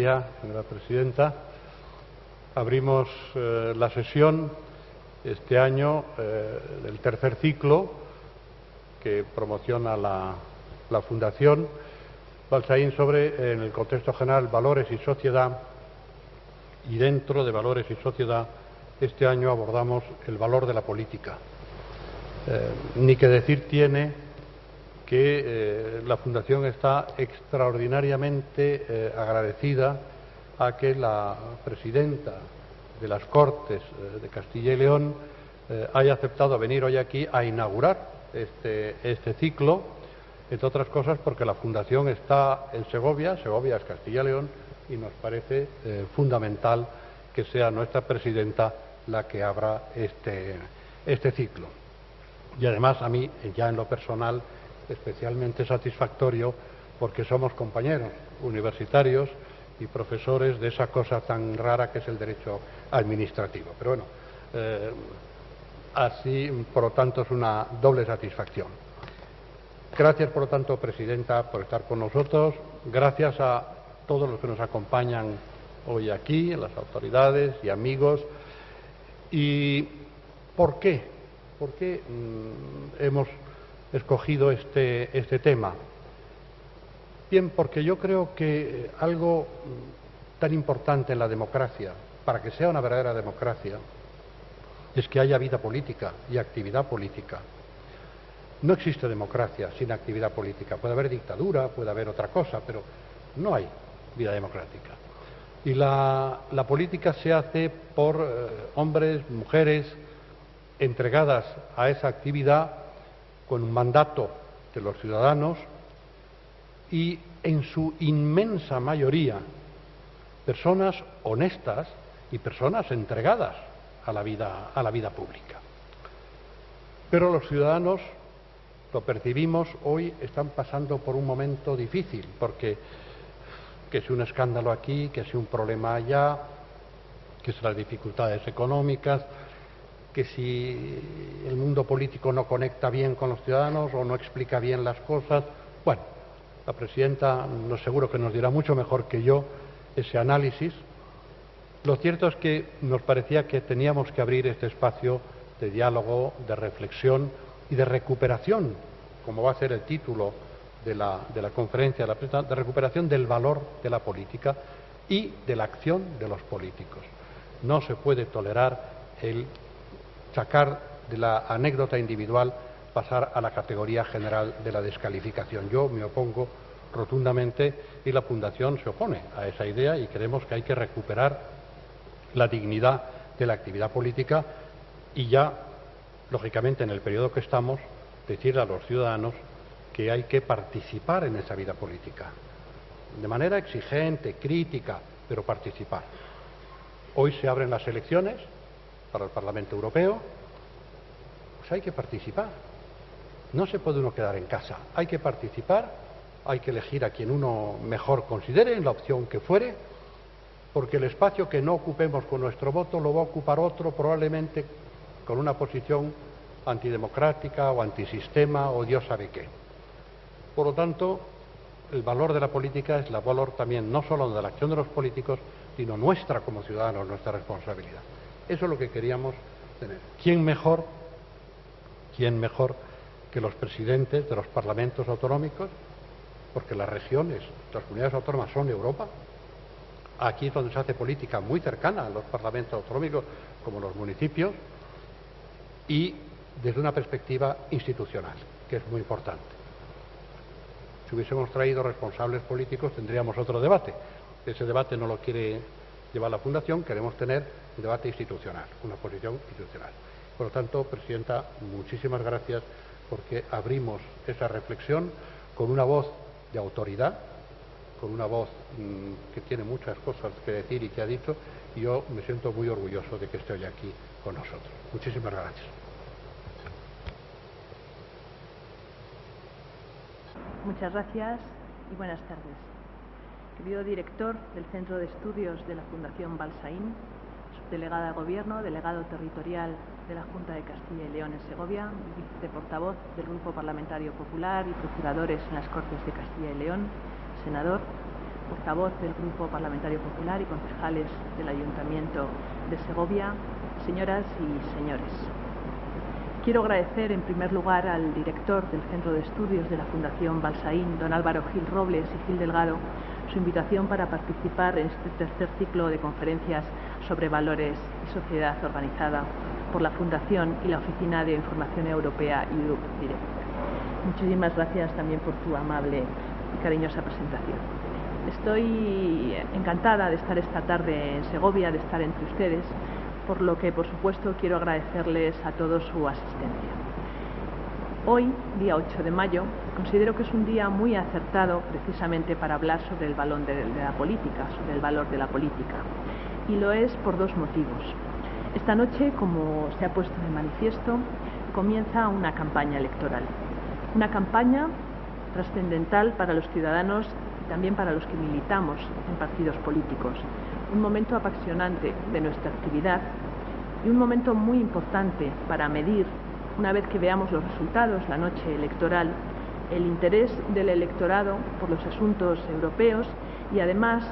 Secretaria, señora Presidenta. Abrimos la sesión este año del tercer ciclo que promociona la Fundación Balsaín sobre, en el contexto general, valores y sociedad. Y dentro de valores y sociedad, este año abordamos el valor de la política. Ni que decir tiene que la Fundación está extraordinariamente agradecida a que la presidenta de las Cortes de Castilla y León haya aceptado venir hoy aquí a inaugurar este ciclo, entre otras cosas porque la Fundación está en Segovia es Castilla y León, y nos parece fundamental que sea nuestra presidenta la que abra este ciclo. Y además a mí, ya en lo personal, especialmente satisfactorio porque somos compañeros universitarios y profesores de esa cosa tan rara que es el derecho administrativo. Pero bueno, así, por lo tanto, es una doble satisfacción. Gracias, por lo tanto, Presidenta, por estar con nosotros. Gracias a todos los que nos acompañan hoy aquí, las autoridades y amigos. ¿Y por qué? ¿Por qué hemos escogido este tema? Bien, porque yo creo que algo tan importante en la democracia, para que sea una verdadera democracia, es que haya vida política y actividad política. No existe democracia sin actividad política. Puede haber dictadura, puede haber otra cosa, pero no hay vida democrática. Y la política se hace por hombres, mujeres, entregadas a esa actividad con un mandato de los ciudadanos y, en su inmensa mayoría, personas honestas y personas entregadas a la vida pública. Pero los ciudadanos, lo percibimos hoy, están pasando por un momento difícil, porque que si un escándalo aquí, que si un problema allá, que si las dificultades económicas, que si el mundo político no conecta bien con los ciudadanos o no explica bien las cosas. Bueno, la Presidenta seguro que nos dirá mucho mejor que yo ese análisis. Lo cierto es que nos parecía que teníamos que abrir este espacio de diálogo, de reflexión y de recuperación, como va a ser el título de la conferencia de la prensa, de recuperación del valor de la política y de la acción de los políticos. No se puede tolerar el sacar de la anécdota individual, pasar a la categoría general de la descalificación. Yo me opongo rotundamente y la Fundación se opone a esa idea, y creemos que hay que recuperar la dignidad de la actividad política y ya, lógicamente, en el periodo que estamos, decirle a los ciudadanos que hay que participar en esa vida política, de manera exigente, crítica, pero participar. Hoy se abren las elecciones para el Parlamento Europeo, pues hay que participar. No se puede uno quedar en casa, hay que participar, hay que elegir a quien uno mejor considere, en la opción que fuere, porque el espacio que no ocupemos con nuestro voto lo va a ocupar otro, probablemente con una posición antidemocrática o antisistema o Dios sabe qué. Por lo tanto, el valor de la política es el valor también no solo de la acción de los políticos, sino nuestra como ciudadanos, nuestra responsabilidad. Eso es lo que queríamos tener. ¿Quién mejor que los presidentes de los parlamentos autonómicos? Porque las regiones, las comunidades autónomas son Europa. Aquí es donde se hace política muy cercana a los parlamentos autonómicos, como los municipios, y desde una perspectiva institucional, que es muy importante. Si hubiésemos traído responsables políticos, tendríamos otro debate. Ese debate no lo quiere llevar la Fundación, queremos tener un debate institucional, una posición institucional. Por lo tanto, Presidenta, muchísimas gracias porque abrimos esa reflexión con una voz de autoridad, con una voz que tiene muchas cosas que decir y que ha dicho, y yo me siento muy orgulloso de que esté hoy aquí con nosotros. Muchísimas gracias. Muchas gracias y buenas tardes. Querido director del Centro de Estudios de la Fundación Balsaín, subdelegada de Gobierno, delegado territorial de la Junta de Castilla y León en Segovia, viceportavoz del Grupo Parlamentario Popular y procuradores en las Cortes de Castilla y León, senador, portavoz del Grupo Parlamentario Popular y concejales del Ayuntamiento de Segovia, señoras y señores. Quiero agradecer en primer lugar al director del Centro de Estudios de la Fundación Balsaín, don Álvaro Gil Robles y Gil Delgado, su invitación para participar en este tercer ciclo de conferencias sobre valores y sociedad organizada por la Fundación y la Oficina de Información Europea Europe Direct. Muchísimas gracias también por tu amable y cariñosa presentación. Estoy encantada de estar esta tarde en Segovia, de estar entre ustedes, por lo que, por supuesto, quiero agradecerles a todos su asistencia. Hoy, día 8 de mayo, considero que es un día muy acertado precisamente para hablar sobre el valor de la política, sobre el valor de la política. Y lo es por dos motivos. Esta noche, como se ha puesto de manifiesto, comienza una campaña electoral. Una campaña trascendental para los ciudadanos y también para los que militamos en partidos políticos. Un momento apasionante de nuestra actividad y un momento muy importante para medir, una vez que veamos los resultados la noche electoral, el interés del electorado por los asuntos europeos y además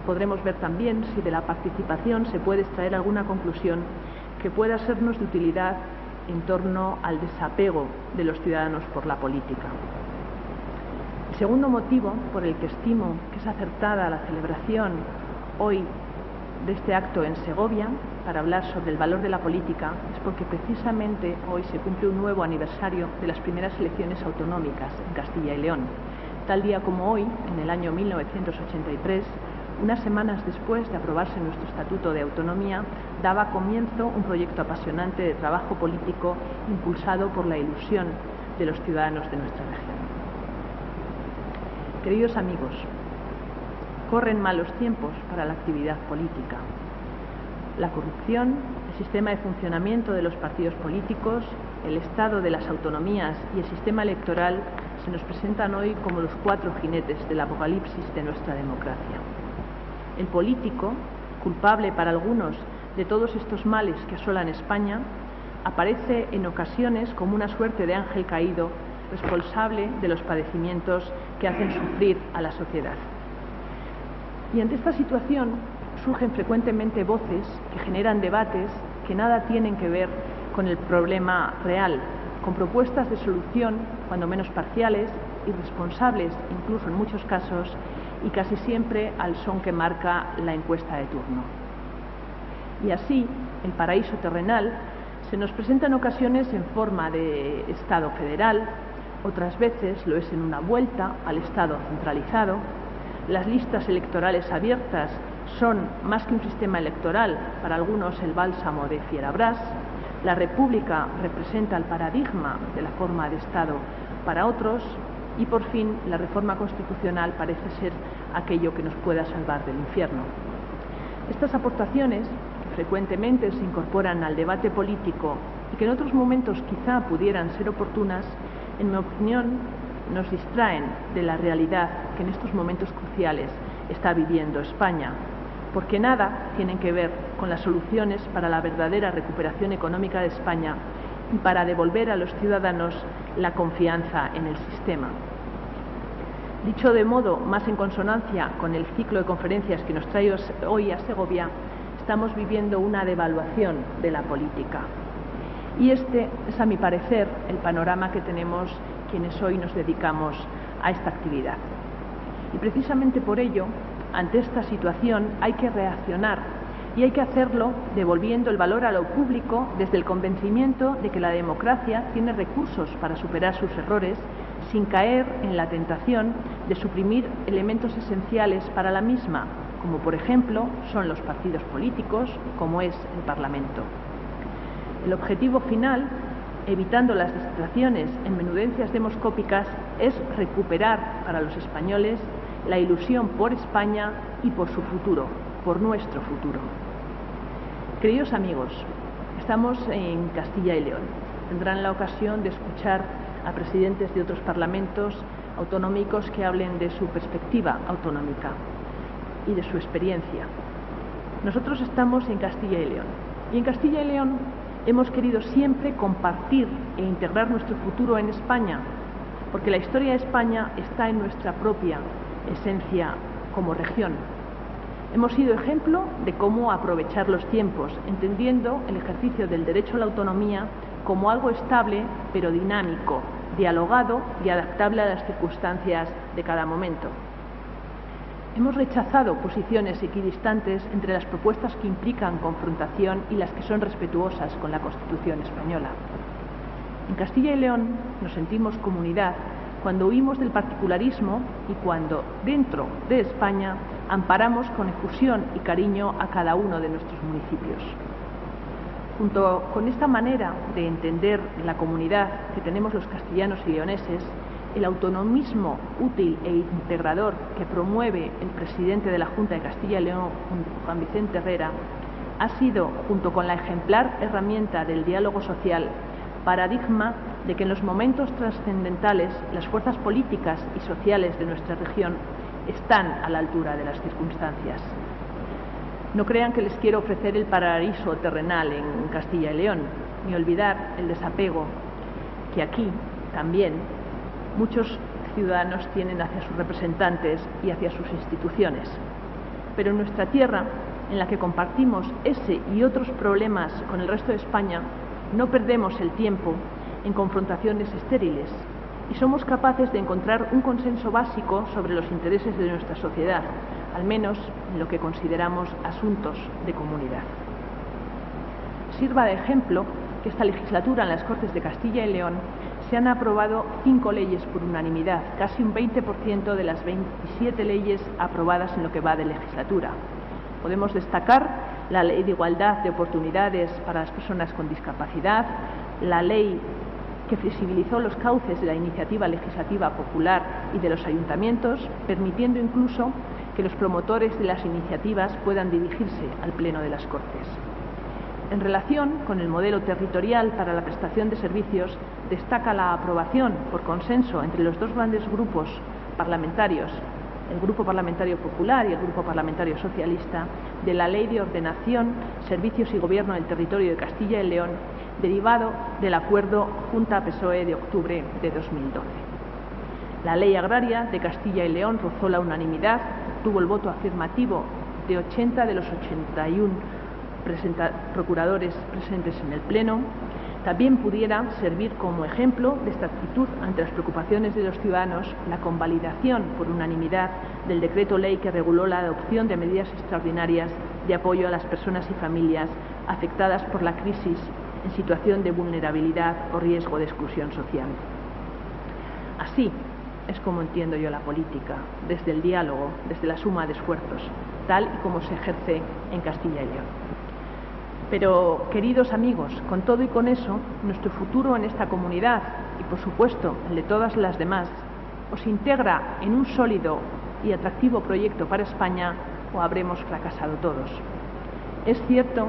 podremos ver también si de la participación se puede extraer alguna conclusión que pueda sernos de utilidad en torno al desapego de los ciudadanos por la política. El segundo motivo por el que estimo que es acertada la celebración hoy de este acto en Segovia para hablar sobre el valor de la política es porque precisamente hoy se cumple un nuevo aniversario de las primeras elecciones autonómicas en Castilla y León. Tal día como hoy, en el año 1983, unas semanas después de aprobarse nuestro Estatuto de Autonomía, daba comienzo un proyecto apasionante de trabajo político impulsado por la ilusión de los ciudadanos de nuestra región. Queridos amigos, corren malos tiempos para la actividad política. La corrupción, el sistema de funcionamiento de los partidos políticos, el estado de las autonomías y el sistema electoral se nos presentan hoy como los cuatro jinetes del apocalipsis de nuestra democracia. El político, culpable para algunos de todos estos males que asolan España, aparece en ocasiones como una suerte de ángel caído, responsable de los padecimientos que hacen sufrir a la sociedad. Y ante esta situación surgen frecuentemente voces que generan debates que nada tienen que ver con el problema real, con propuestas de solución, cuando menos parciales, irresponsables, incluso en muchos casos, y casi siempre al son que marca la encuesta de turno. Y así, el paraíso terrenal se nos presenta en ocasiones en forma de Estado federal, otras veces lo es en una vuelta al Estado centralizado. Las listas electorales abiertas son, más que un sistema electoral, para algunos el bálsamo de Fierabras. La República representa el paradigma de la forma de Estado para otros. Y por fin, la reforma constitucional parece ser aquello que nos pueda salvar del infierno. Estas aportaciones, que frecuentemente se incorporan al debate político y que en otros momentos quizá pudieran ser oportunas, en mi opinión, nos distraen de la realidad que en estos momentos cruciales está viviendo España, porque nada tienen que ver con las soluciones para la verdadera recuperación económica de España y para devolver a los ciudadanos la confianza en el sistema. Dicho de modo más en consonancia con el ciclo de conferencias que nos trae hoy a Segovia, estamos viviendo una devaluación de la política. Y este es, a mi parecer, el panorama que tenemos quienes hoy nos dedicamos a esta actividad. Y precisamente por ello, ante esta situación, hay que reaccionar y hay que hacerlo devolviendo el valor a lo público desde el convencimiento de que la democracia tiene recursos para superar sus errores sin caer en la tentación de suprimir elementos esenciales para la misma, como por ejemplo son los partidos políticos, como es el Parlamento. El objetivo final, evitando las distracciones en menudencias demoscópicas, es recuperar para los españoles la ilusión por España y por su futuro, por nuestro futuro. Queridos amigos, estamos en Castilla y León. Tendrán la ocasión de escuchar a presidentes de otros parlamentos autonómicos que hablen de su perspectiva autonómica y de su experiencia. Nosotros estamos en Castilla y León. Y en Castilla y León hemos querido siempre compartir e integrar nuestro futuro en España, porque la historia de España está en nuestra propia esencia como región. Hemos sido ejemplo de cómo aprovechar los tiempos, entendiendo el ejercicio del derecho a la autonomía como algo estable pero dinámico, dialogado y adaptable a las circunstancias de cada momento. Hemos rechazado posiciones equidistantes entre las propuestas que implican confrontación y las que son respetuosas con la Constitución española. En Castilla y León nos sentimos comunidad cuando huimos del particularismo y cuando, dentro de España, amparamos con efusión y cariño a cada uno de nuestros municipios. Junto con esta manera de entender la comunidad que tenemos los castellanos y leoneses, el autonomismo útil e integrador que promueve el presidente de la Junta de Castilla y León, Juan Vicente Herrera, ha sido, junto con la ejemplar herramienta del diálogo social, paradigma de que en los momentos trascendentales las fuerzas políticas y sociales de nuestra región están a la altura de las circunstancias. No crean que les quiero ofrecer el paraíso terrenal en Castilla y León, ni olvidar el desapego que aquí también muchos ciudadanos tienen hacia sus representantes y hacia sus instituciones. Pero en nuestra tierra, en la que compartimos ese y otros problemas con el resto de España, no perdemos el tiempo en confrontaciones estériles y somos capaces de encontrar un consenso básico sobre los intereses de nuestra sociedad, al menos en lo que consideramos asuntos de comunidad. Sirva de ejemplo que esta legislatura en las Cortes de Castilla y León se han aprobado 5 leyes por unanimidad, casi un 20% de las 27 leyes aprobadas en lo que va de legislatura. Podemos destacar la Ley de Igualdad de Oportunidades para las personas con discapacidad, la ley que flexibilizó los cauces de la iniciativa legislativa popular y de los ayuntamientos, permitiendo incluso que los promotores de las iniciativas puedan dirigirse al Pleno de las Cortes. En relación con el modelo territorial para la prestación de servicios, destaca la aprobación por consenso entre los dos grandes grupos parlamentarios, el Grupo Parlamentario Popular y el Grupo Parlamentario Socialista, de la Ley de Ordenación, Servicios y Gobierno del Territorio de Castilla y León, derivado del Acuerdo Junta-PSOE de octubre de 2012. La Ley Agraria de Castilla y León rozó la unanimidad, obtuvo el voto afirmativo de 80 de los 81 procuradores presentes en el Pleno. También pudiera servir como ejemplo de esta actitud ante las preocupaciones de los ciudadanos la convalidación por unanimidad del decreto ley que reguló la adopción de medidas extraordinarias de apoyo a las personas y familias afectadas por la crisis en situación de vulnerabilidad o riesgo de exclusión social. Así es como entiendo yo la política, desde el diálogo, desde la suma de esfuerzos, tal y como se ejerce en Castilla y León. Pero, queridos amigos, con todo y con eso, nuestro futuro en esta comunidad, y por supuesto el de todas las demás, os integra en un sólido y atractivo proyecto para España o habremos fracasado todos. Es cierto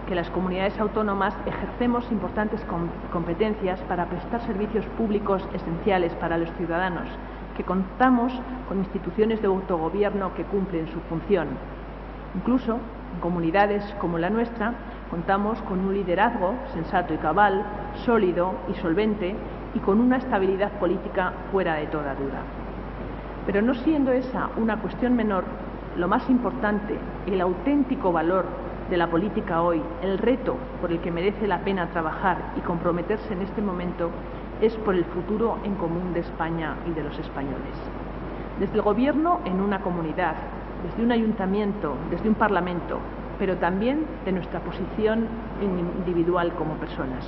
que las comunidades autónomas ejercemos importantes competencias para prestar servicios públicos esenciales para los ciudadanos, que contamos con instituciones de autogobierno que cumplen su función. Incluso en comunidades como la nuestra contamos con un liderazgo sensato y cabal, sólido y solvente y con una estabilidad política fuera de toda duda. Pero no siendo esa una cuestión menor, lo más importante, el auténtico valor de la política hoy, el reto por el que merece la pena trabajar y comprometerse en este momento, es por el futuro en común de España y de los españoles. Desde el gobierno en una comunidad, desde un ayuntamiento, desde un parlamento, pero también de nuestra posición individual como personas.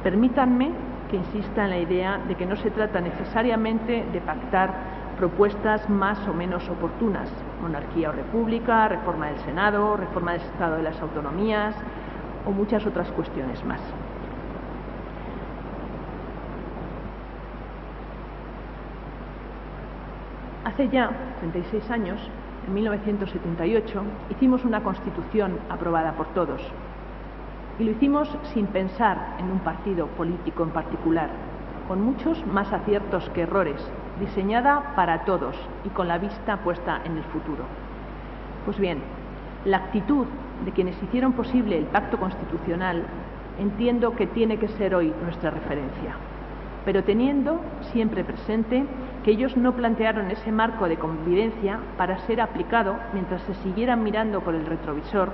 Permítanme que insista en la idea de que no se trata necesariamente de pactar propuestas más o menos oportunas, monarquía o república, reforma del Senado, reforma del Estado de las Autonomías o muchas otras cuestiones más. Hace ya 36 años, en 1978, hicimos una Constitución aprobada por todos. Y lo hicimos sin pensar en un partido político en particular, con muchos más aciertos que errores, diseñada para todos y con la vista puesta en el futuro. Pues bien, la actitud de quienes hicieron posible el pacto constitucional entiendo que tiene que ser hoy nuestra referencia. pero teniendo siempre presente que ellos no plantearon ese marco de convivencia para ser aplicado mientras se siguieran mirando por el retrovisor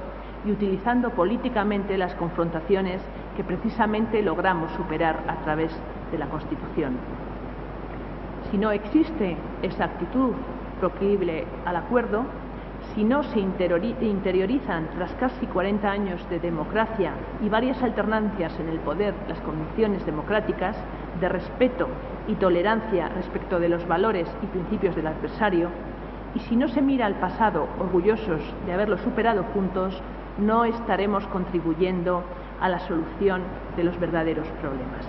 y utilizando políticamente las confrontaciones que precisamente logramos superar a través de la Constitución. Si no existe esa actitud proclive al acuerdo, si no se interiorizan tras casi 40 años de democracia y varias alternancias en el poder las convicciones democráticas de respeto y tolerancia respecto de los valores y principios del adversario, y si no se mira al pasado orgullosos de haberlo superado juntos, no estaremos contribuyendo a la solución de los verdaderos problemas.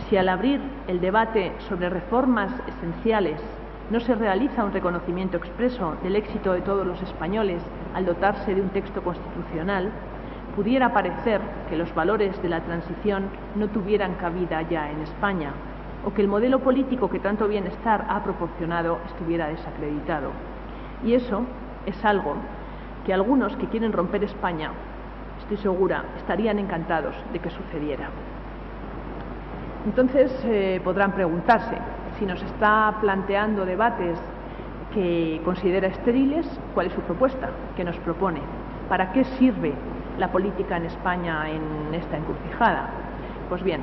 Si al abrir el debate sobre reformas esenciales no se realiza un reconocimiento expreso del éxito de todos los españoles al dotarse de un texto constitucional, pudiera parecer que los valores de la transición no tuvieran cabida ya en España, o que el modelo político que tanto bienestar ha proporcionado estuviera desacreditado. Y eso es algo que algunos que quieren romper España, estoy segura, estarían encantados de que sucediera. Entonces podrán preguntarse, si nos está planteando debates que considera estériles, ¿cuál es su propuesta? ¿Qué nos propone? ¿Para qué sirve la política en España en esta encrucijada? Pues bien,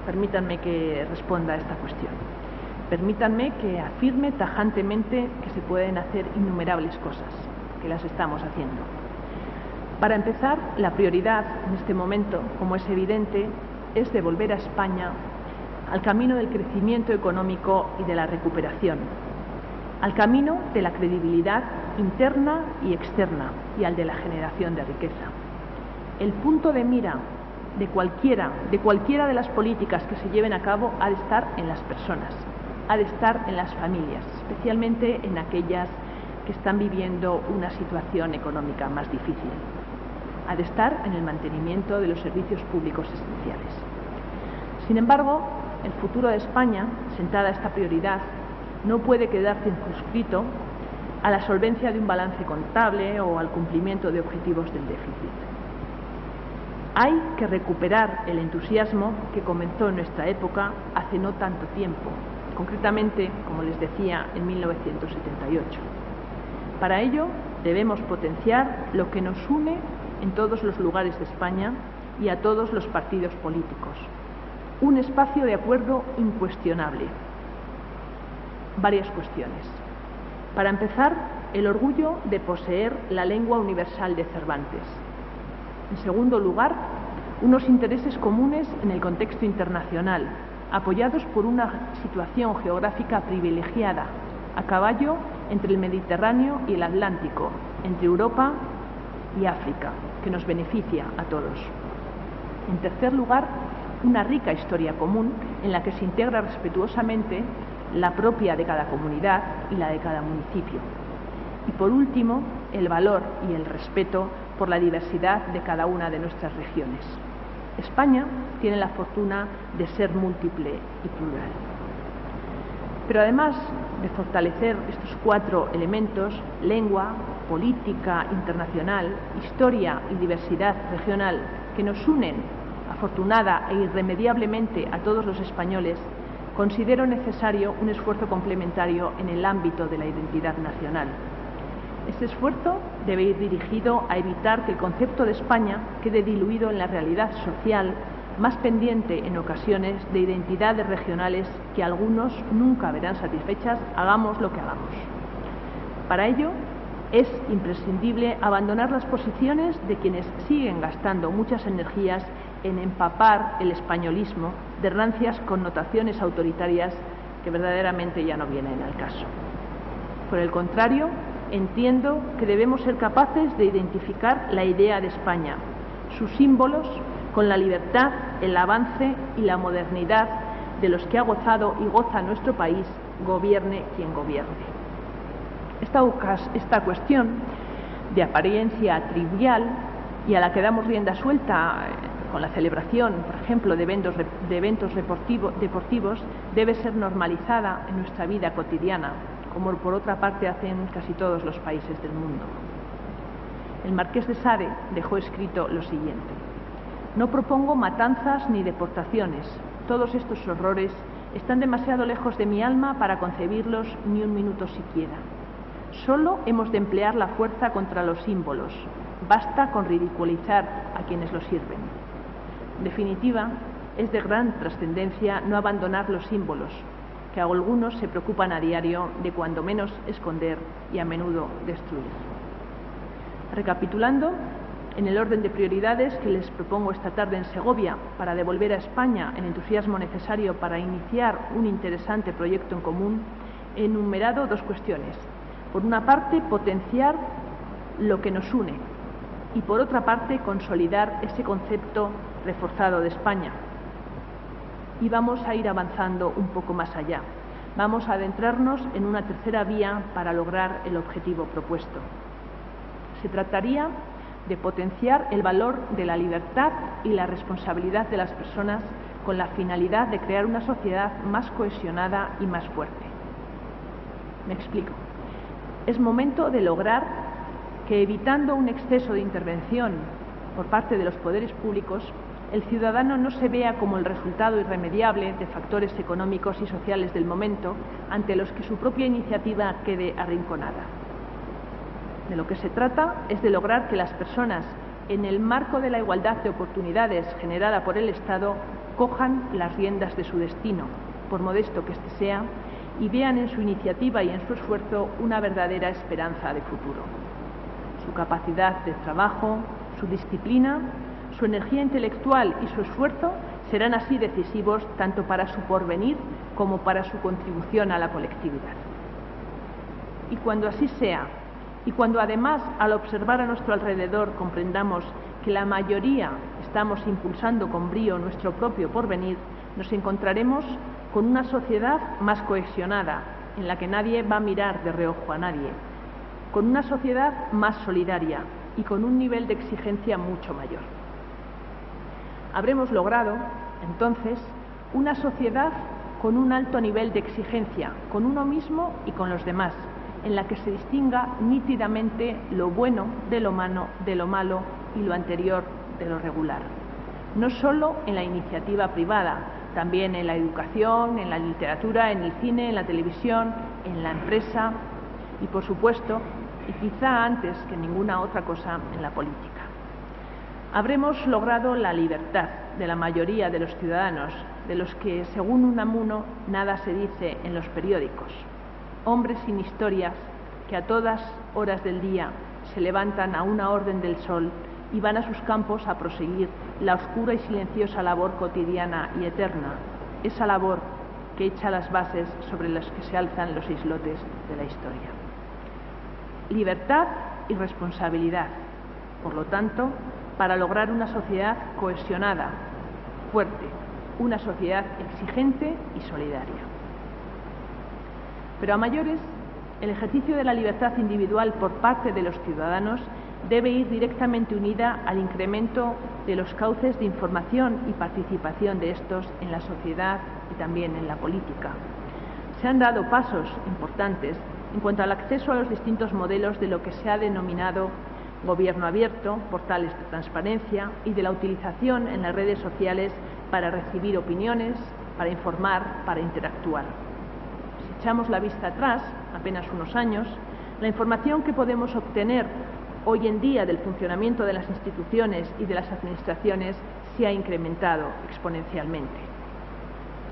permítanme que responda a esta cuestión. Permítanme que afirme tajantemente que se pueden hacer innumerables cosas, que las estamos haciendo. Para empezar, la prioridad en este momento, como es evidente, es devolver a España al camino del crecimiento económico y de la recuperación, al camino de la credibilidad interna y externa y al de la generación de riqueza. El punto de mira de cualquiera de las políticas que se lleven a cabo ha de estar en las personas, ha de estar en las familias, especialmente en aquellas que están viviendo una situación económica más difícil. Ha de estar en el mantenimiento de los servicios públicos esenciales. Sin embargo, el futuro de España, sentada esta prioridad, no puede quedar circunscrito a la solvencia de un balance contable o al cumplimiento de objetivos del déficit. Hay que recuperar el entusiasmo que comenzó en nuestra época hace no tanto tiempo, concretamente, como les decía, en 1978. Para ello, debemos potenciar lo que nos une en todos los lugares de España y a todos los partidos políticos. Un espacio de acuerdo incuestionable. Varias cuestiones. Para empezar, el orgullo de poseer la lengua universal de Cervantes. En segundo lugar, unos intereses comunes en el contexto internacional, apoyados por una situación geográfica privilegiada, a caballo entre el Mediterráneo y el Atlántico, entre Europa y África, que nos beneficia a todos. En tercer lugar, una rica historia común en la que se integra respetuosamente la propia de cada comunidad y la de cada municipio. Y por último, el valor y el respeto por la diversidad de cada una de nuestras regiones. España tiene la fortuna de ser múltiple y plural. Pero además de fortalecer estos 4 elementos, lengua, política internacional, historia y diversidad regional, que nos unen afortunada e irremediablemente a todos los españoles, considero necesario un esfuerzo complementario en el ámbito de la identidad nacional. Este esfuerzo debe ir dirigido a evitar que el concepto de España quede diluido en la realidad social, más pendiente en ocasiones de identidades regionales que algunos nunca verán satisfechas, hagamos lo que hagamos. Para ello, es imprescindible abandonar las posiciones de quienes siguen gastando muchas energías en empapar el españolismo de rancias connotaciones autoritarias que verdaderamente ya no vienen al caso. Por el contrario, entiendo que debemos ser capaces de identificar la idea de España, sus símbolos, con la libertad, el avance y la modernidad de los que ha gozado y goza nuestro país, gobierne quien gobierne. Esta cuestión, de apariencia trivial y a la que damos rienda suelta con la celebración, por ejemplo, de eventos deportivos, debe ser normalizada en nuestra vida cotidiana, como por otra parte hacen casi todos los países del mundo. El marqués de Sade dejó escrito lo siguiente: no propongo matanzas ni deportaciones, todos estos horrores están demasiado lejos de mi alma para concebirlos ni un minuto siquiera. Solo hemos de emplear la fuerza contra los símbolos. Basta con ridiculizar a quienes los sirven. En definitiva, es de gran trascendencia no abandonar los símbolos, que algunos se preocupan a diario de cuando menos esconder y a menudo destruir. Recapitulando, en el orden de prioridades que les propongo esta tarde en Segovia para devolver a España el entusiasmo necesario para iniciar un interesante proyecto en común, he enumerado dos cuestiones. Por una parte, potenciar lo que nos une y, por otra parte, consolidar ese concepto reforzado de España. Y vamos a ir avanzando un poco más allá. Vamos a adentrarnos en una tercera vía para lograr el objetivo propuesto. Se trataría de potenciar el valor de la libertad y la responsabilidad de las personas con la finalidad de crear una sociedad más cohesionada y más fuerte. Me explico. Es momento de lograr que, evitando un exceso de intervención por parte de los poderes públicos, el ciudadano no se vea como el resultado irremediable de factores económicos y sociales del momento ante los que su propia iniciativa quede arrinconada. De lo que se trata es de lograr que las personas, en el marco de la igualdad de oportunidades generada por el Estado, cojan las riendas de su destino, por modesto que éste sea, y vean en su iniciativa y en su esfuerzo una verdadera esperanza de futuro. Su capacidad de trabajo, su disciplina, su energía intelectual y su esfuerzo serán así decisivos tanto para su porvenir como para su contribución a la colectividad. Y cuando así sea, y cuando además al observar a nuestro alrededor comprendamos que la mayoría estamos impulsando con brío nuestro propio porvenir, nos encontraremos con una sociedad más cohesionada, en la que nadie va a mirar de reojo a nadie, con una sociedad más solidaria y con un nivel de exigencia mucho mayor. Habremos logrado, entonces, una sociedad con un alto nivel de exigencia, con uno mismo y con los demás, en la que se distinga nítidamente lo bueno de lo malo y lo anterior de lo regular. No solo en la iniciativa privada, también en la educación, en la literatura, en el cine, en la televisión, en la empresa y, por supuesto, y quizá antes que ninguna otra cosa, en la política. Habremos logrado la libertad de la mayoría de los ciudadanos, de los que, según Unamuno, nada se dice en los periódicos. Hombres sin historias que a todas horas del día se levantan a una orden del sol y van a sus campos a proseguir la oscura y silenciosa labor cotidiana y eterna, esa labor que echa las bases sobre las que se alzan los islotes de la historia. Libertad y responsabilidad, por lo tanto, para lograr una sociedad cohesionada, fuerte, una sociedad exigente y solidaria. Pero a mayores, el ejercicio de la libertad individual por parte de los ciudadanos debe ir directamente unida al incremento de los cauces de información y participación de estos en la sociedad y también en la política. Se han dado pasos importantes en cuanto al acceso a los distintos modelos de lo que se ha denominado gobierno abierto, portales de transparencia y de la utilización en las redes sociales para recibir opiniones, para informar, para interactuar. Si echamos la vista atrás, apenas unos años, la información que podemos obtener hoy en día del funcionamiento de las instituciones y de las administraciones se ha incrementado exponencialmente.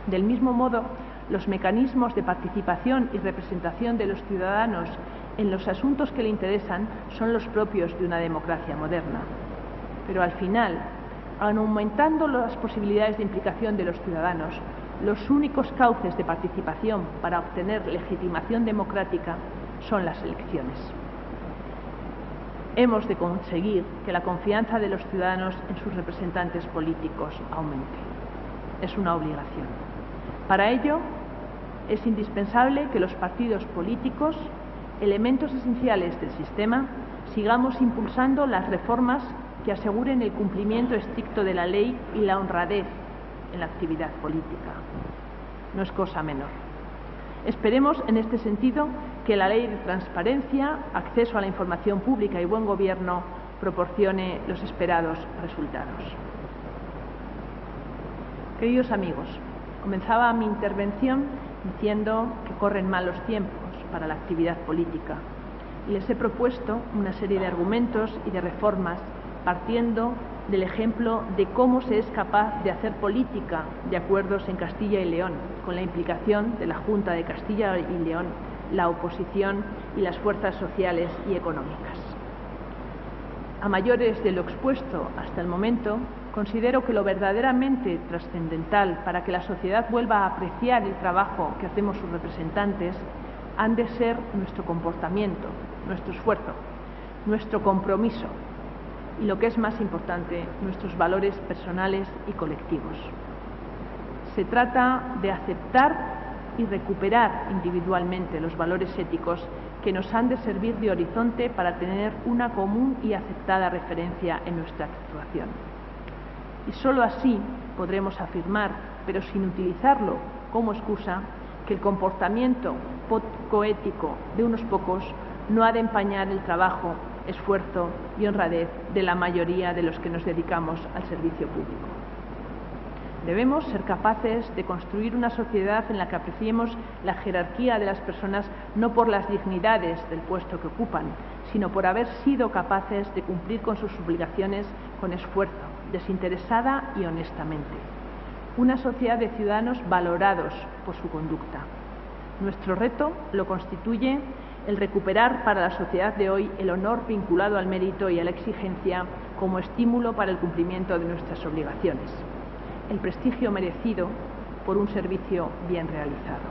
Del mismo modo, los mecanismos de participación y representación de los ciudadanos en los asuntos que le interesan son los propios de una democracia moderna. Pero al final, aun aumentando las posibilidades de implicación de los ciudadanos, los únicos cauces de participación para obtener legitimación democrática son las elecciones. Hemos de conseguir que la confianza de los ciudadanos en sus representantes políticos aumente. Es una obligación. Para ello, es indispensable que los partidos políticos, elementos esenciales del sistema, sigamos impulsando las reformas que aseguren el cumplimiento estricto de la ley y la honradez en la actividad política. No es cosa menor. Esperemos, en este sentido, que la ley de transparencia, acceso a la información pública y buen gobierno proporcione los esperados resultados. Queridos amigos, Comenzaba mi intervención diciendo que corren malos tiempos para la actividad política y les he propuesto una serie de argumentos y de reformas partiendo del ejemplo de cómo se es capaz de hacer política de acuerdos en Castilla y León, con la implicación de la Junta de Castilla y León, la oposición y las fuerzas sociales y económicas. A mayores de lo expuesto hasta el momento, considero que lo verdaderamente trascendental para que la sociedad vuelva a apreciar el trabajo que hacemos sus representantes han de ser nuestro comportamiento, nuestro esfuerzo, nuestro compromiso y, lo que es más importante, nuestros valores personales y colectivos. Se trata de aceptar y recuperar individualmente los valores éticos que nos han de servir de horizonte para tener una común y aceptada referencia en nuestra actuación. Y sólo así podremos afirmar, pero sin utilizarlo como excusa, que el comportamiento poco ético de unos pocos no ha de empañar el trabajo, esfuerzo y honradez de la mayoría de los que nos dedicamos al servicio público. Debemos ser capaces de construir una sociedad en la que apreciemos la jerarquía de las personas no por las dignidades del puesto que ocupan, sino por haber sido capaces de cumplir con sus obligaciones con esfuerzo, desinteresada y honestamente. Una sociedad de ciudadanos valorados por su conducta. Nuestro reto lo constituye el recuperar para la sociedad de hoy el honor vinculado al mérito y a la exigencia como estímulo para el cumplimiento de nuestras obligaciones. El prestigio merecido por un servicio bien realizado.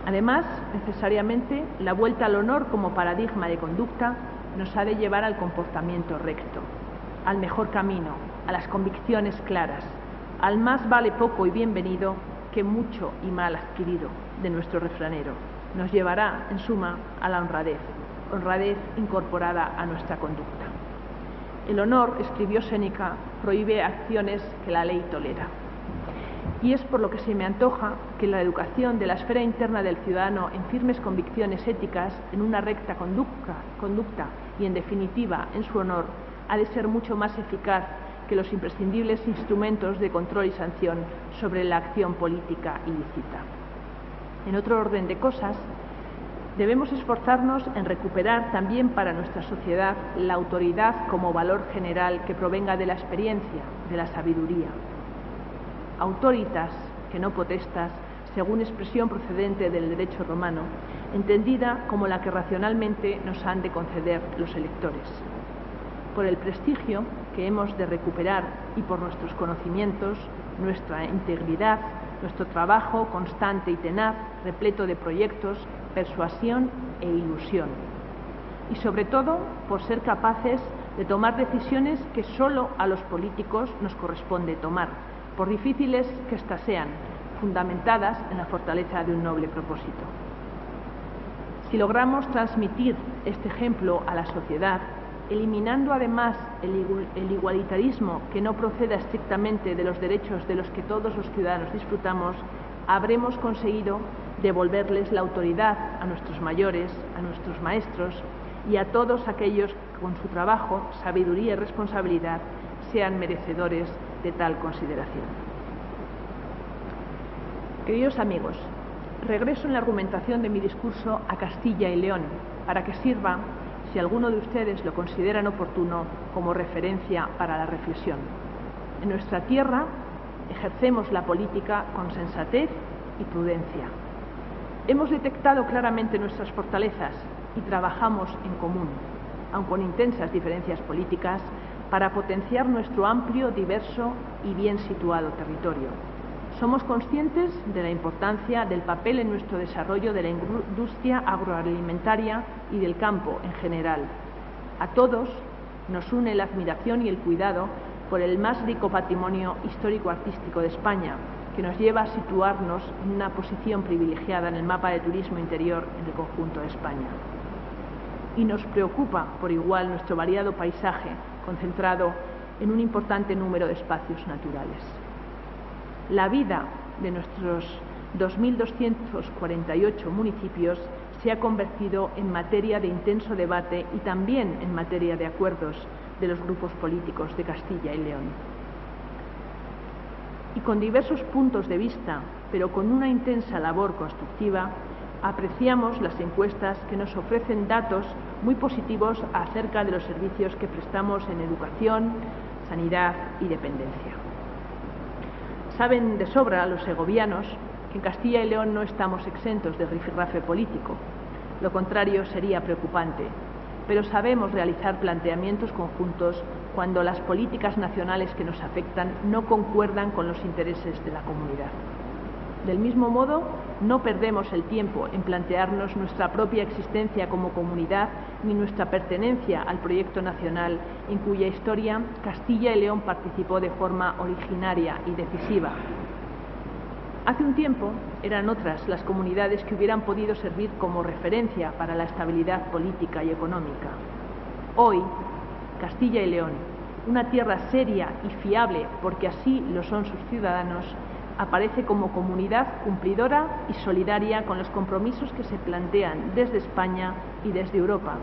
Además, necesariamente, la vuelta al honor como paradigma de conducta nos ha de llevar al comportamiento recto, al mejor camino, a las convicciones claras, al más vale poco y bienvenido que mucho y mal adquirido de nuestro refranero. Nos llevará, en suma, a la honradez, honradez incorporada a nuestra conducta. El honor, escribió Séneca, prohíbe acciones que la ley tolera. Y es por lo que se me antoja que la educación de la esfera interna del ciudadano en firmes convicciones éticas, en una recta conducta y, en definitiva, en su honor, ha de ser mucho más eficaz que los imprescindibles instrumentos de control y sanción sobre la acción política ilícita. En otro orden de cosas, debemos esforzarnos en recuperar también para nuestra sociedad la autoridad como valor general que provenga de la experiencia, de la sabiduría. Autoritas, que no potestas, según expresión procedente del derecho romano, entendida como la que racionalmente nos han de conceder los electores. Por el prestigio que hemos de recuperar y por nuestros conocimientos, nuestra integridad, nuestro trabajo constante y tenaz, repleto de proyectos, persuasión e ilusión. Y sobre todo, por ser capaces de tomar decisiones que solo a los políticos nos corresponde tomar, por difíciles que éstas sean, fundamentadas en la fortaleza de un noble propósito. Si logramos transmitir este ejemplo a la sociedad, eliminando además el igualitarismo que no proceda estrictamente de los derechos de los que todos los ciudadanos disfrutamos, habremos conseguido devolverles la autoridad a nuestros mayores, a nuestros maestros y a todos aquellos que con su trabajo, sabiduría y responsabilidad sean merecedores de tal consideración. Queridos amigos, regreso en la argumentación de mi discurso a Castilla y León para que sirva, si alguno de ustedes lo consideran oportuno, como referencia para la reflexión. En nuestra tierra ejercemos la política con sensatez y prudencia. Hemos detectado claramente nuestras fortalezas y trabajamos en común, aun con intensas diferencias políticas, para potenciar nuestro amplio, diverso y bien situado territorio. Somos conscientes de la importancia del papel en nuestro desarrollo de la industria agroalimentaria y del campo en general. A todos nos une la admiración y el cuidado por el más rico patrimonio histórico-artístico de España, que nos lleva a situarnos en una posición privilegiada en el mapa de turismo interior en el conjunto de España. Y nos preocupa por igual nuestro variado paisaje, concentrado en un importante número de espacios naturales. La vida de nuestros 2.248 municipios se ha convertido en materia de intenso debate y también en materia de acuerdos de los grupos políticos de Castilla y León. y con diversos puntos de vista, pero con una intensa labor constructiva, apreciamos las encuestas que nos ofrecen datos muy positivos acerca de los servicios que prestamos en educación, sanidad y dependencia. Saben de sobra los segovianos que en Castilla y León no estamos exentos de rifirrafe político. Lo contrario sería preocupante, pero sabemos realizar planteamientos conjuntos cuando las políticas nacionales que nos afectan no concuerdan con los intereses de la comunidad. Del mismo modo, no perdemos el tiempo en plantearnos nuestra propia existencia como comunidad ni nuestra pertenencia al proyecto nacional en cuya historia Castilla y León participó de forma originaria y decisiva. Hace un tiempo eran otras las comunidades que hubieran podido servir como referencia para la estabilidad política y económica. Hoy, Castilla y León, una tierra seria y fiable porque así lo son sus ciudadanos, aparece como comunidad cumplidora y solidaria con los compromisos que se plantean desde España y desde Europa,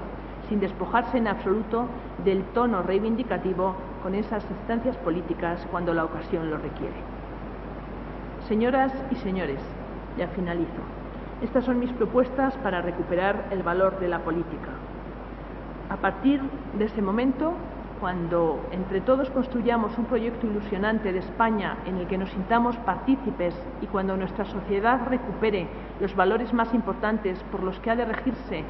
sin despojarse en absoluto del tono reivindicativo con esas instancias políticas cuando la ocasión lo requiere. Señoras y señores, ya finalizo. Estas son mis propuestas para recuperar el valor de la política. A partir de ese momento, cuando entre todos construyamos un proyecto ilusionante de España en el que nos sintamos partícipes y cuando nuestra sociedad recupere los valores más importantes por los que ha de regirse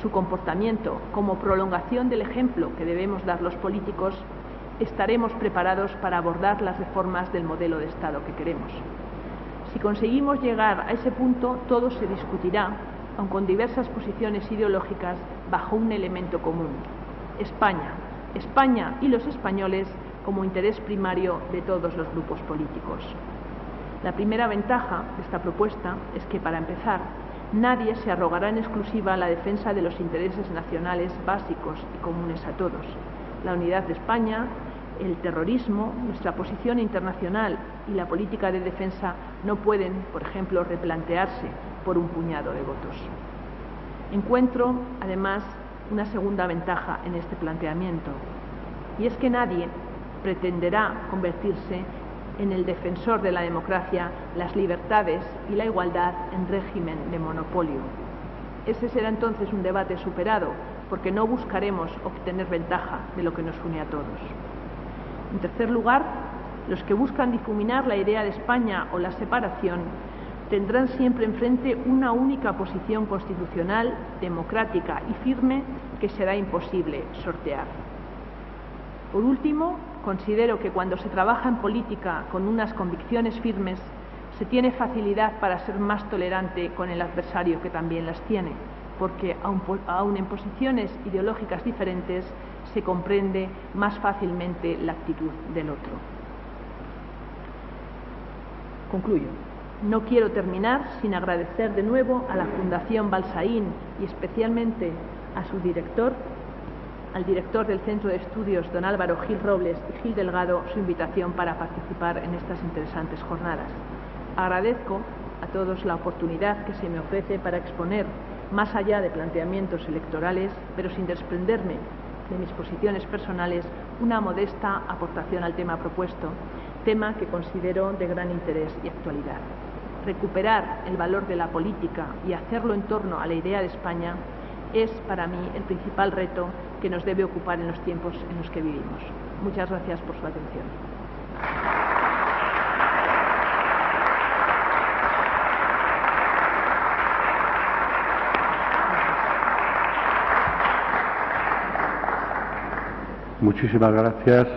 su comportamiento como prolongación del ejemplo que debemos dar los políticos, estaremos preparados para abordar las reformas del modelo de Estado que queremos. Si conseguimos llegar a ese punto, todo se discutirá, aun con diversas posiciones ideológicas, bajo un elemento común: España y los españoles como interés primario de todos los grupos políticos. La primera ventaja de esta propuesta es que, para empezar, nadie se arrogará en exclusiva la defensa de los intereses nacionales básicos y comunes a todos. La unidad de España, el terrorismo, nuestra posición internacional y la política de defensa no pueden, por ejemplo, replantearse por un puñado de votos. Encuentro, además, una segunda ventaja en este planteamiento, y es que nadie pretenderá convertirse en el defensor de la democracia, las libertades y la igualdad en régimen de monopolio. Ese será entonces un debate superado, porque no buscaremos obtener ventaja de lo que nos une a todos. En tercer lugar, los que buscan difuminar la idea de España o la separación tendrán siempre enfrente una única posición constitucional, democrática y firme que será imposible sortear. Por último, considero que cuando se trabaja en política con unas convicciones firmes, se tiene facilidad para ser más tolerante con el adversario que también las tiene, porque aun en posiciones ideológicas diferentes se comprende más fácilmente la actitud del otro. Concluyo. No quiero terminar sin agradecer de nuevo a la Fundación Balsaín y especialmente a su director, al director del Centro de Estudios, don Álvaro Gil Robles y Gil Delgado, su invitación para participar en estas interesantes jornadas. Agradezco a todos la oportunidad que se me ofrece para exponer, más allá de planteamientos electorales, pero sin desprenderme de mis posiciones personales, una modesta aportación al tema propuesto, tema que considero de gran interés y actualidad. Recuperar el valor de la política y hacerlo en torno a la idea de España es para mí el principal reto que nos debe ocupar en los tiempos en los que vivimos. Muchas gracias por su atención. Muchísimas gracias,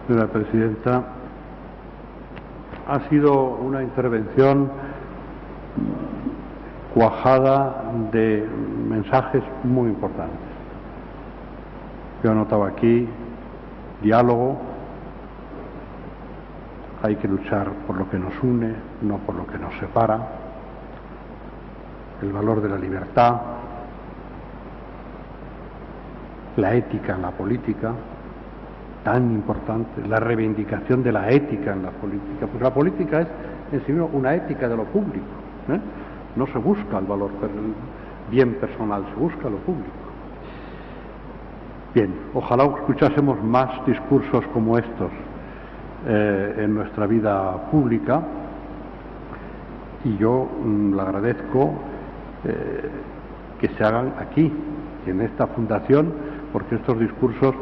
señora presidenta. Ha sido una intervención cuajada de mensajes muy importantes. Yo he notado aquí diálogo, hay que luchar por lo que nos une, no por lo que nos separa, el valor de la libertad, la ética en la política, tan importante, la reivindicación de la ética en la política, pues la política es en sí mismo una ética de lo público, ¿eh? No se busca el valor, el bien personal, se busca lo público. Bien, ojalá escuchásemos más discursos como estos en nuestra vida pública, y yo le agradezco que se hagan aquí, en esta fundación, porque estos discursos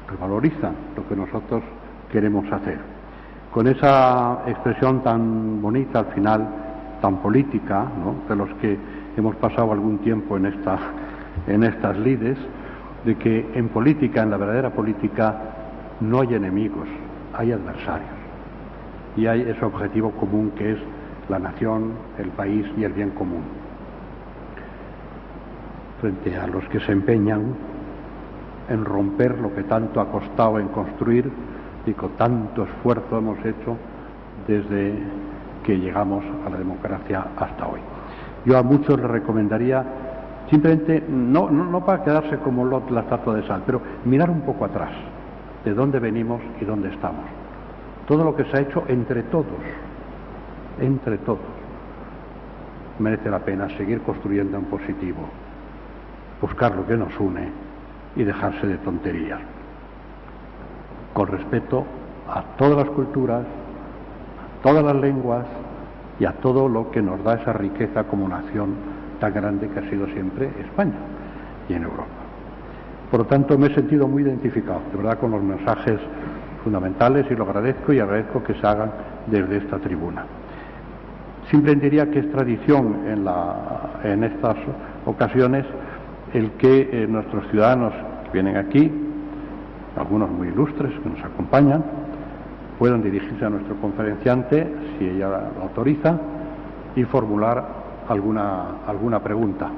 revalorizan lo que nosotros queremos hacer. Con esa expresión tan bonita al final, tan política, ¿no?, de los que hemos pasado algún tiempo en estas lides, de que en política, en la verdadera política, no hay enemigos, hay adversarios. Y hay ese objetivo común que es la nación, el país y el bien común. Frente a los que se empeñan en romper lo que tanto ha costado en construir y con tanto esfuerzo hemos hecho desde que llegamos a la democracia hasta hoy. Yo a muchos les recomendaría simplemente, no para quedarse como la estatua de sal, pero mirar un poco atrás, de dónde venimos y dónde estamos. Todo lo que se ha hecho entre todos, merece la pena seguir construyendo en positivo, buscar lo que nos une y dejarse de tonterías, con respeto a todas las culturas, a todas las lenguas y a todo lo que nos da esa riqueza como nación tan grande que ha sido siempre España y en Europa. Por lo tanto, me he sentido muy identificado, de verdad, con los mensajes fundamentales, y lo agradezco, y agradezco que se hagan desde esta tribuna. Simplemente diría que es tradición en estas ocasiones el que nuestros ciudadanos que vienen aquí, algunos muy ilustres que nos acompañan, puedan dirigirse a nuestro conferenciante, si ella lo autoriza, y formular alguna pregunta.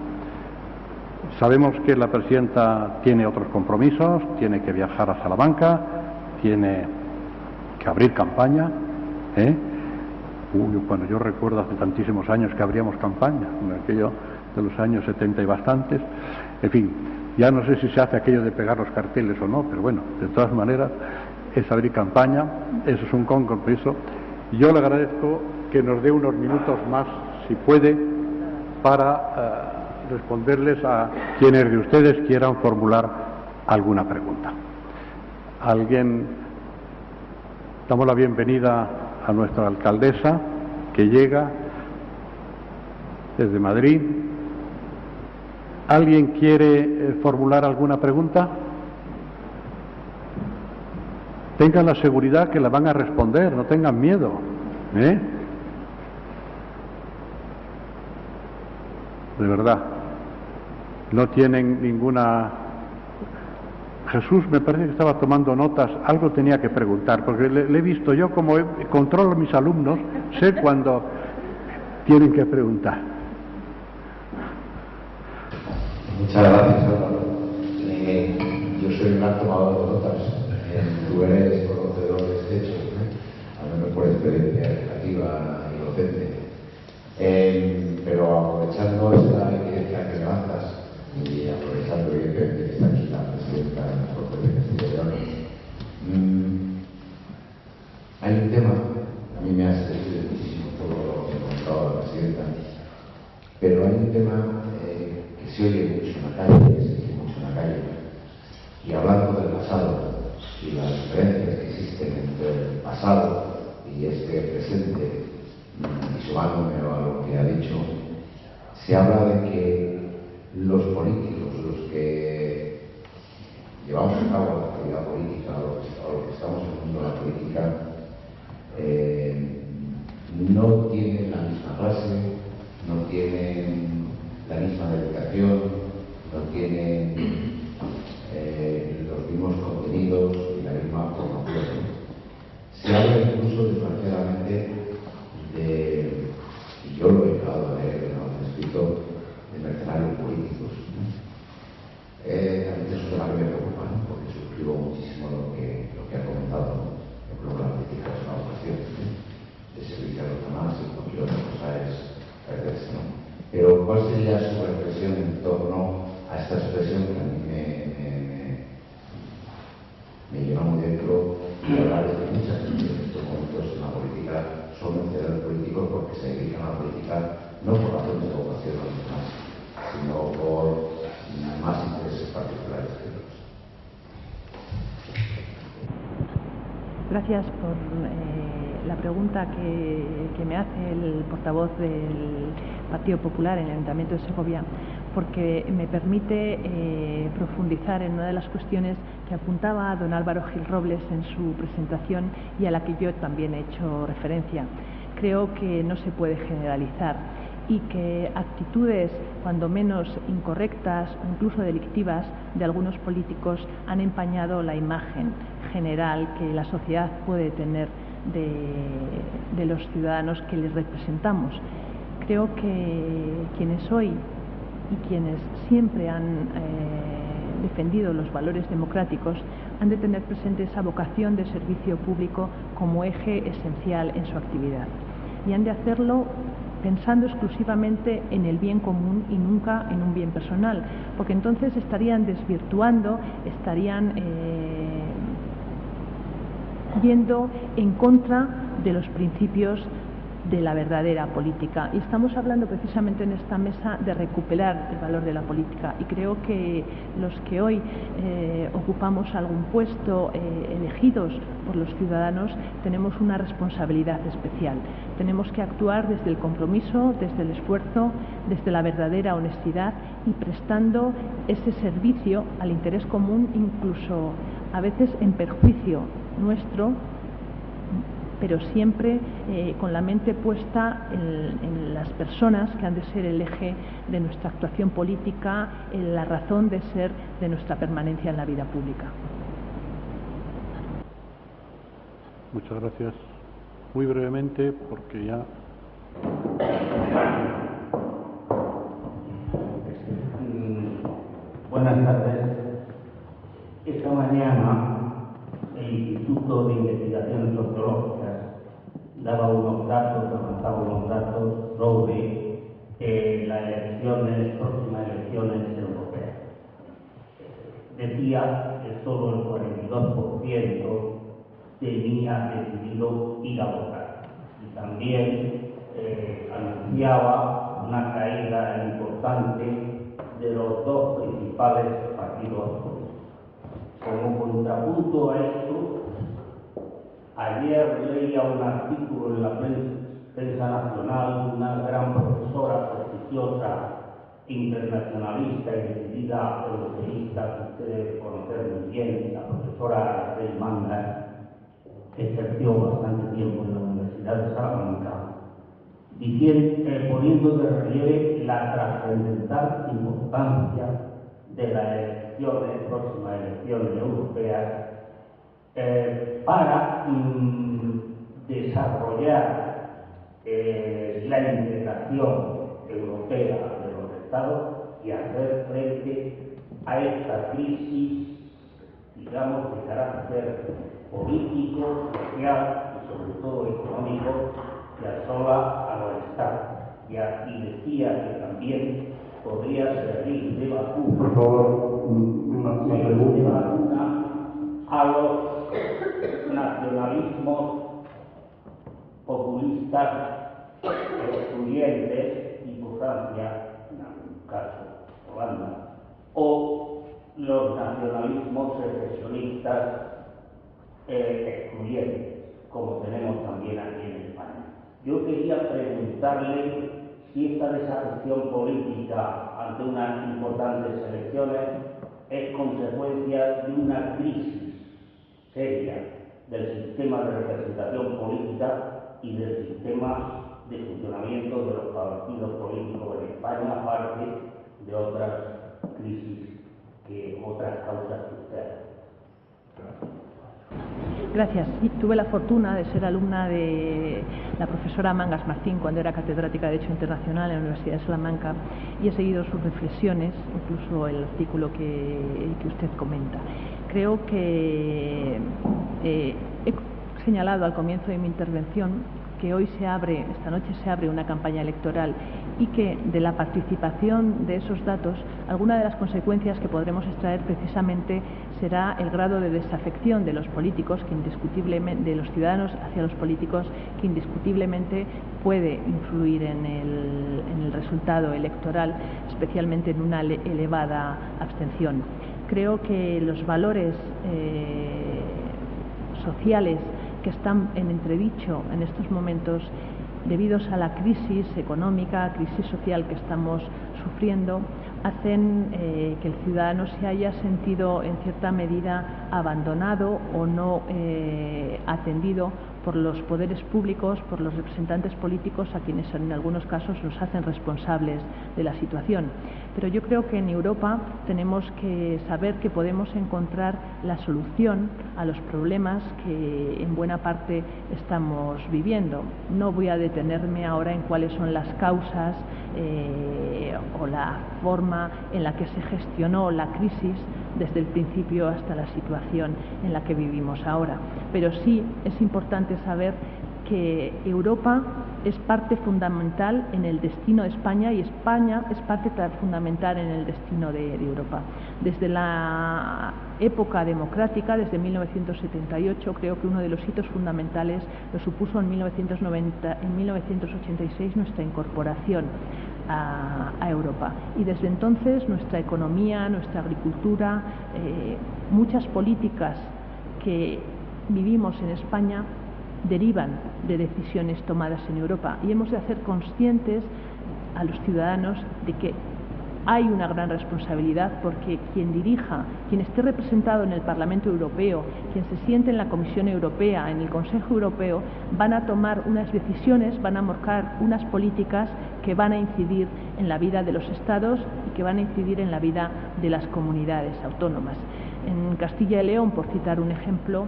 Sabemos que la presidenta tiene otros compromisos, tiene que viajar a Salamanca, tiene que abrir campaña, Bueno, yo recuerdo hace tantísimos años que abríamos campaña, en aquello de los años 70 y bastantes. En fin, ya no sé si se hace aquello de pegar los carteles o no, pero bueno, de todas maneras es abrir campaña, eso es un compromiso. Yo le agradezco que nos dé unos minutos más, si puede, para responderles a quienes de ustedes quieran formular alguna pregunta. Damos la bienvenida a nuestra alcaldesa, que llega desde Madrid. ¿Alguien quiere formular alguna pregunta? Tengan la seguridad que la van a responder, no tengan miedo, De verdad, no tienen ninguna... Jesús me parece que estaba tomando notas, algo tenía que preguntar, porque le he visto, yo como controlo a mis alumnos, sé cuando tienen que preguntar. Muchas gracias, Álvaro. Yo soy un gran tomador de notas. Tú eres conocedor de este hecho, al menos por experiencia educativa y docente. Pero aprovechando esta evidencia que levantas y aprovechando evidentemente que está aquí la presidenta de nuestro conferencia, hay un tema, a mí me ha servido muchísimo todo lo que ha comentado la presidenta, pero hay un tema que se oye mucho en la calle, y hablando del pasado y las diferencias que existen entre el pasado y este presente, y sumándome a lo que ha dicho, se habla de que los políticos, los que llevamos a cabo la actividad política, o los que estamos en el mundo de la política, no tienen la misma clase, no tienen la misma dedicación, no tienen los mismos contenidos y la misma formación. Se habla incluso desgraciadamente y yo lo he llegado a leer, ¿no?, escrito, de mercenarios políticos. A mí es un tema que me preocupa, ¿no?, porque suscribo muchísimo lo que ha comentado, ¿no? Yo creo que la política es una vocación de servicio a los demás, y cualquier otra cosa es perderse, ¿no? Pero ¿cuál sería su reflexión en torno Gracias por la pregunta que me hace el portavoz del Partido Popular en el Ayuntamiento de Segovia, porque me permite profundizar en una de las cuestiones que apuntaba don Álvaro Gil Robles en su presentación y a la que yo también he hecho referencia. Creo que no se puede generalizar y que actitudes, cuando menos incorrectas o incluso delictivas, de algunos políticos han empañado la imagen general que la sociedad puede tener de los ciudadanos que les representamos. Creo que quienes hoy y quienes siempre han defendido los valores democráticos han de tener presente esa vocación de servicio público como eje esencial en su actividad, y han de hacerlo pensando exclusivamente en el bien común y nunca en un bien personal, porque entonces estarían desvirtuando, estarían yendo en contra de los principios de la verdadera política. Y estamos hablando precisamente en esta mesa de recuperar el valor de la política, y creo que los que hoy ocupamos algún puesto elegidos por los ciudadanos tenemos una responsabilidad especial. Tenemos que actuar desde el compromiso, desde el esfuerzo, desde la verdadera honestidad y prestando ese servicio al interés común, incluso a veces en perjuicio nuestro, pero siempre con la mente puesta en las personas que han de ser el eje de nuestra actuación política, en la razón de ser de nuestra permanencia en la vida pública. Muchas gracias. Muy brevemente, porque ya... Buenas tardes. Esta mañana el Instituto de Investigaciones Sociológicas daba unos datos, avanzaba unos datos sobre las próximas elecciones europeas. Decía que solo el 42% tenía decidido ir a votar, y también anunciaba una caída importante de los dos principales partidos políticos. Como contrapunto a esto, ayer leía un artículo en la prensa nacional, una gran profesora prestigiosa, internacionalista y decidida europeísta, que usted debe conocer muy bien, la profesora Araceli Manga, que ejerció bastante tiempo en la Universidad de Salamanca, poniendo de relieve la trascendental importancia de las próximas elecciones europeas para desarrollar la integración europea de los Estados y hacer frente a esta crisis, digamos, de carácter político, social y sobre todo económico que asola a los Estados. Y decía que también podría servir de vacuna, por favor, una pregunta a los nacionalismos populistas excluyentes, tipo Francia, en algún caso Holanda, o los nacionalismos secesionistas excluyentes, como tenemos también aquí en España. Yo quería preguntarle si esta desafección política ante unas importantes elecciones es consecuencia de una crisis seria del sistema de representación política y del sistema de funcionamiento de los partidos políticos en España, aparte de otras crisis, otras causas que usted. Gracias. Tuve la fortuna de ser alumna de la profesora Mangas Martín cuando era catedrática de Derecho Internacional en la Universidad de Salamanca, y he seguido sus reflexiones, incluso el artículo que usted comenta. Creo que he señalado al comienzo de mi intervención que esta noche se abre una campaña electoral, y que de la participación de esos datos, alguna de las consecuencias que podremos extraer precisamente será el grado de desafección de los políticos, de los ciudadanos hacia los políticos, que indiscutiblemente puede influir en el resultado electoral, especialmente en una elevada abstención. Creo que los valores sociales que están en entredicho en estos momentos debido a la crisis económica, crisis social que estamos sufriendo, hacen que el ciudadano se haya sentido en cierta medida abandonado o no atendido por los poderes públicos, por los representantes políticos, a quienes en algunos casos nos hacen responsables de la situación. Pero yo creo que en Europa tenemos que saber que podemos encontrar la solución a los problemas que en buena parte estamos viviendo. No voy a detenerme ahora en cuáles son las causas o la forma en la que se gestionó la crisis desde el principio hasta la situación en la que vivimos ahora. Pero sí es importante saber que Europa es parte fundamental en el destino de España y España es parte fundamental en el destino de Europa. Desde la época democrática, desde 1978, creo que uno de los hitos fundamentales lo supuso en 1986 nuestra incorporación a Europa. Y desde entonces nuestra economía, nuestra agricultura, muchas políticas que vivimos en España derivan de decisiones tomadas en Europa y hemos de hacer conscientes a los ciudadanos de que hay una gran responsabilidad porque quien dirija, quien esté representado en el Parlamento Europeo, quien se siente en la Comisión Europea, en el Consejo Europeo, van a tomar unas decisiones, van a marcar unas políticas que van a incidir en la vida de los Estados y que van a incidir en la vida de las comunidades autónomas. En Castilla y León, por citar un ejemplo,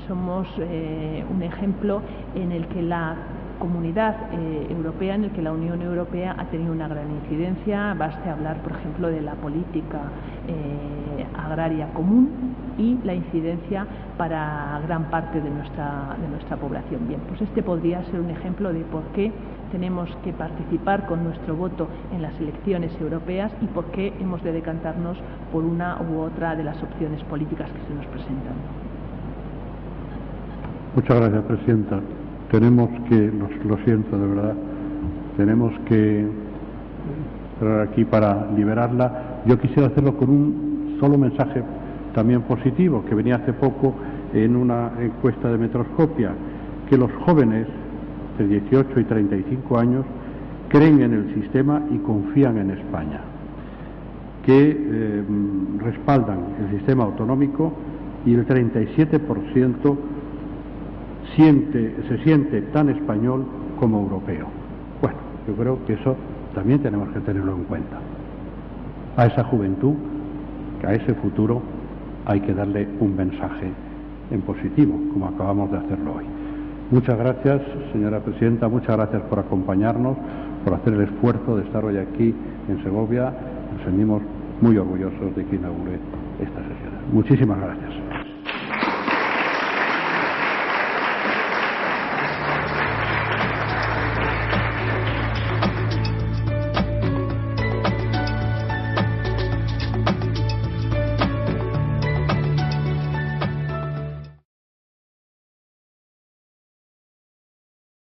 somos un ejemplo en el que la comunidad europea, en el que la Unión Europea ha tenido una gran incidencia. Baste hablar, por ejemplo, de la política agraria común y la incidencia para gran parte de nuestra población. Bien, pues este podría ser un ejemplo de por qué tenemos que participar con nuestro voto en las elecciones europeas y por qué hemos de decantarnos por una u otra de las opciones políticas que se nos presentan. Muchas gracias, Presidenta. Tenemos que, lo siento de verdad, tenemos que entrar aquí para liberarla. Yo quisiera hacerlo con un solo mensaje también positivo, que venía hace poco en una encuesta de Metroscopia, que los jóvenes de 18 y 35 años creen en el sistema y confían en España, que respaldan el sistema autonómico y el 37% se siente tan español como europeo. Bueno, yo creo que eso también tenemos que tenerlo en cuenta. A esa juventud, a ese futuro, hay que darle un mensaje en positivo, como acabamos de hacerlo hoy. Muchas gracias, señora Presidenta, muchas gracias por acompañarnos, por hacer el esfuerzo de estar hoy aquí en Segovia. Nos sentimos muy orgullosos de que inaugure esta sesión. Muchísimas gracias.